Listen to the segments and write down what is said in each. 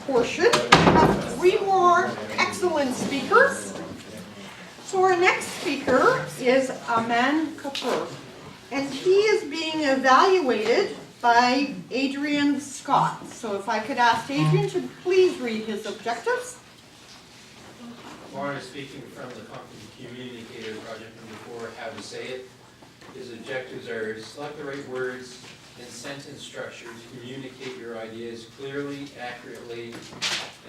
portion. We have 3 more excellent speakers. So our next speaker is Aman Kapur, and he is being evaluated by Adrian Scott. So if I could ask Adrian to please read his objectives. Warren is speaking from the Communicator Project number 4, How to Say It. His objectives are select the right words and sentence structure to communicate your ideas clearly, accurately,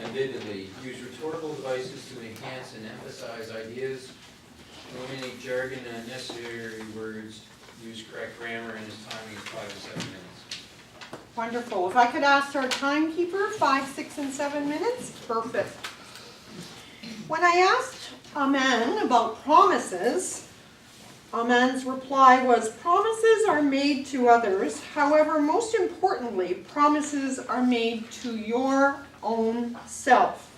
and vividly. Use rhetorical devices to enhance and emphasize ideas. Eliminate jargon and unnecessary words. Use correct grammar, and his timing is 5 to 7 minutes. Wonderful. If I could ask our timekeeper, 5, 6, and 7 minutes. Perfect. When I asked Aman about promises, Aman's reply was, promises are made to others. However, most importantly, promises are made to your own self.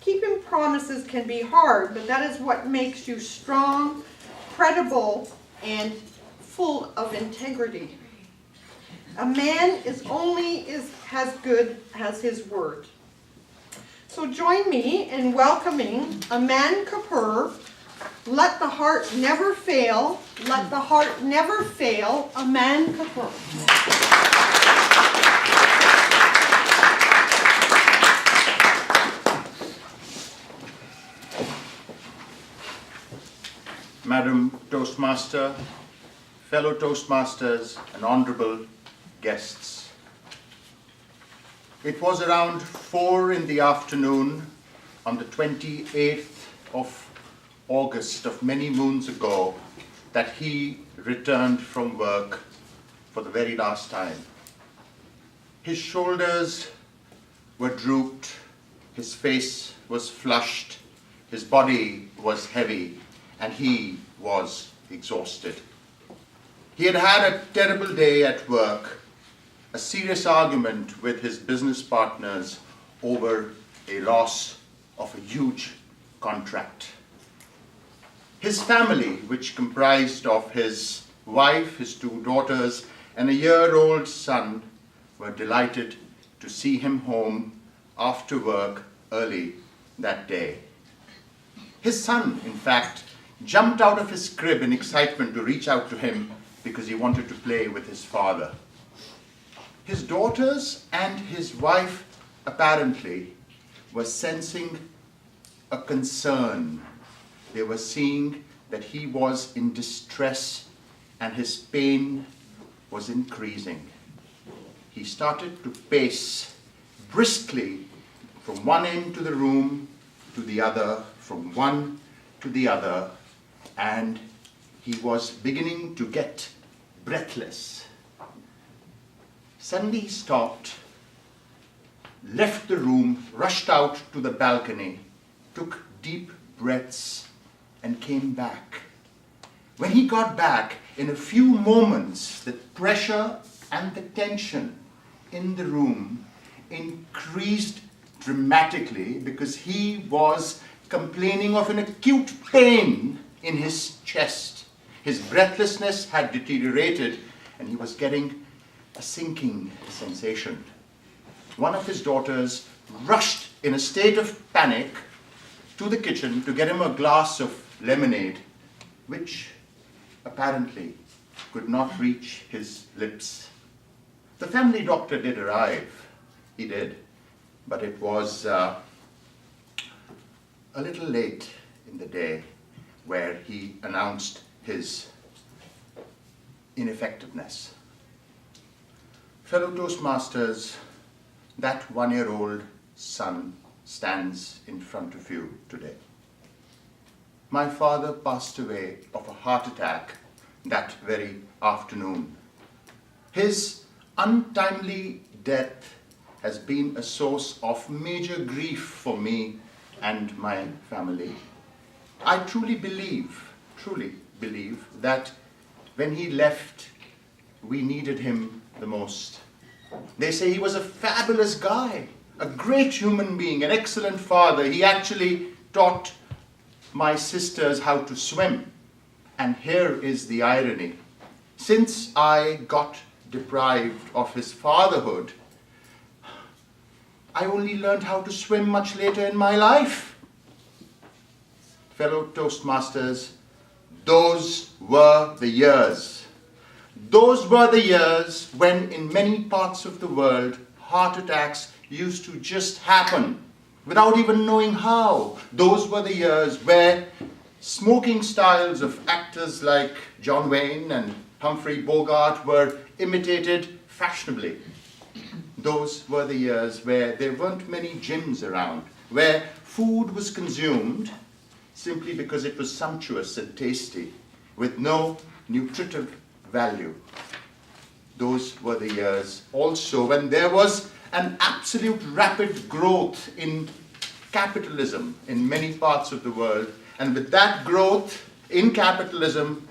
Keeping promises can be hard, but that is what makes you strong, credible, and full of integrity. A man is only as good as his word. So join me in welcoming Aman Kapur. Let the heart never fail. Let the heart never fail. Aman Kapur. Madam Toastmaster, fellow Toastmasters, and honorable guests. It was around 4 in the afternoon on the 28th of August of many moons ago that he returned from work for the very last time. His shoulders were drooped, his face was flushed, his body was heavy, and he was exhausted. He had had a terrible day at work, a serious argument with his business partners over a loss of a huge contract. His family, which comprised of his wife, his 2 daughters, and a year-old son, were delighted to see him home after work early that day. His son, in fact, jumped out of his crib in excitement to reach out to him because he wanted to play with his father. His daughters and his wife apparently were sensing a concern. They were seeing that he was in distress and his pain was increasing. He started to pace briskly from one end to the room to the other, from one to the other, and he was beginning to get breathless. Suddenly he stopped, left the room, rushed out to the balcony, took deep breaths, and came back. When he got back, in a few moments, the pressure and the tension in the room increased dramatically because he was complaining of an acute pain in his chest. His breathlessness had deteriorated and he was getting a sinking sensation. One of his daughters rushed in a state of panic to the kitchen to get him a glass of lemonade, which apparently could not reach his lips. The family doctor did arrive, he did, but it was a little late in the day where he announced his ineffectiveness. Fellow Toastmasters, that 1-year-old son stands in front of you today. My father passed away of a heart attack that very afternoon. His untimely death has been a source of major grief for me and my family. I truly believe that when he left, we needed him the most. They say he was a fabulous guy, a great human being, an excellent father. He actually taught my sisters how to swim. And here is the irony. Since I got deprived of his fatherhood, I only learned how to swim much later in my life. Fellow Toastmasters, those were the years. Those were the years when in many parts of the world, heart attacks used to just happen without even knowing how. Those were the years where smoking styles of actors like John Wayne and Humphrey Bogart were imitated fashionably. Those were the years where there weren't many gyms around, where food was consumed simply because it was sumptuous and tasty, with no nutritive value. Those were the years also when there was an absolute rapid growth in capitalism in many parts of the world, and with that growth in capitalism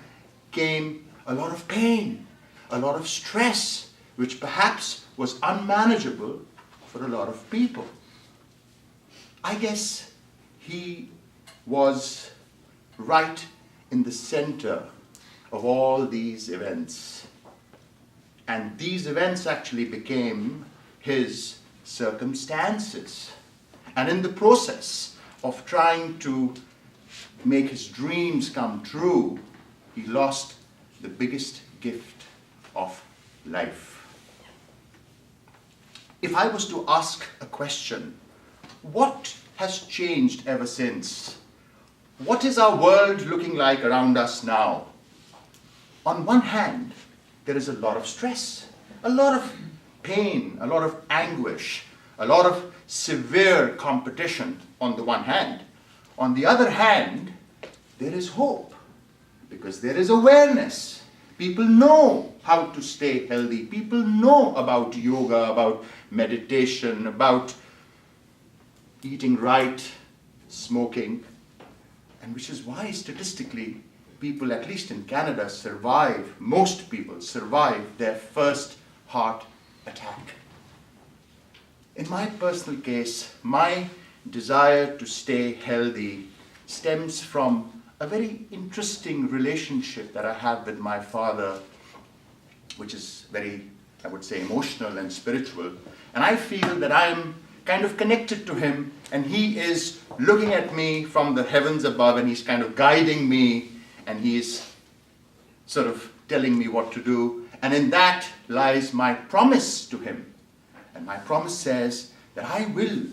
came a lot of pain, a lot of stress, which perhaps was unmanageable for a lot of people. I guess he was right in the center of all these events. And these events actually became his circumstances. And in the process of trying to make his dreams come true, he lost the biggest gift of life. If I was to ask a question, what has changed ever since? What is our world looking like around us now? On one hand, there is a lot of stress, a lot of pain, a lot of anguish, a lot of severe competition on the one hand. On the other hand, there is hope, because there is awareness. People know how to stay healthy. People know about yoga, about meditation, about eating right, smoking, and which is why statistically people, at least in Canada, survive, most people survive their first heart attack. In my personal case, my desire to stay healthy stems from a very interesting relationship that I have with my father, which is very, I would say, emotional and spiritual. And I feel that I am kind of connected to him, and he is looking at me from the heavens above, and he's kind of guiding me, and he is sort of telling me what to do. And in that lies my promise to him. And my promise says that I will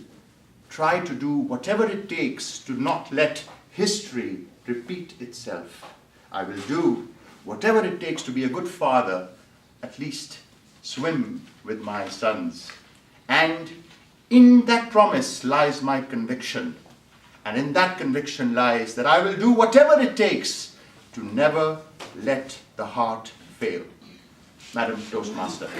try to do whatever it takes to not let history repeat itself. I will do whatever it takes to be a good father, at least swim with my sons. And in that promise lies my conviction. And in that conviction lies that I will do whatever it takes to never let the heart fail. Madam Toastmaster.